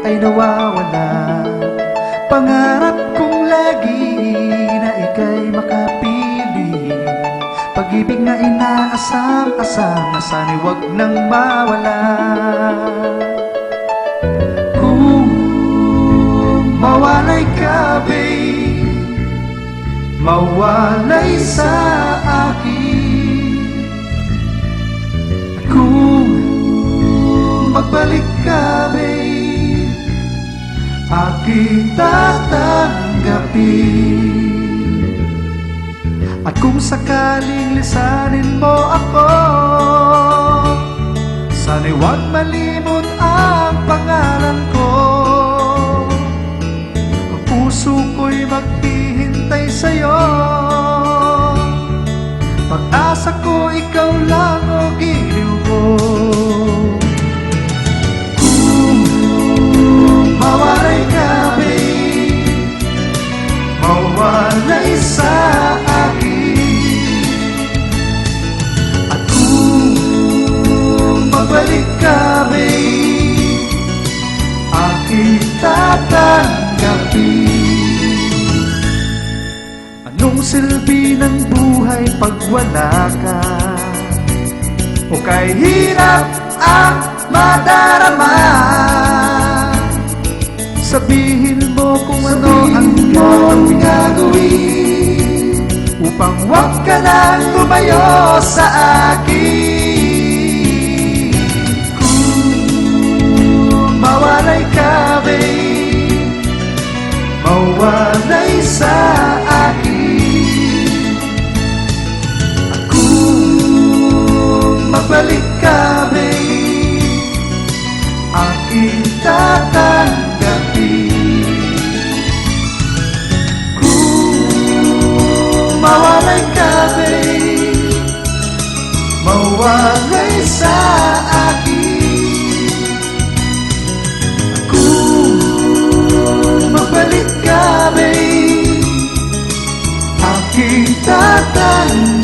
ay nawawala. Pangarap kong lagi na ika'y makapiling, pag-ibig na inaasam-asam na sana'y huwag nang mawala. Kung mawalay ka, babe, mawalay sa akin. Kung magbalik ka, babe, aking tatanggapin. At kung sakaling lisanin mo ako, sana'y huwag malimot ang pangalan ko. Ang puso ko'y maghihintay sa'yo. Pag-asa ko, ikaw lang o giliw ko. Kung mawalay ka, babe, mawalay sa balik ka, babe, aking tatanggapin. Anong silbi ng buhay pag wala ka? O kay hirap ang madarama. Sabihin mo kung ano ang gagawin upang wag ka nang lumayo sa akin. Mawalay ka, babe, mawalay sa akin. At kung magbalik ka, babe, aking tatanggapin. Kung mawalay ka, babe, mawalay sa akin. Balik ka, babe, aking tatanggapin.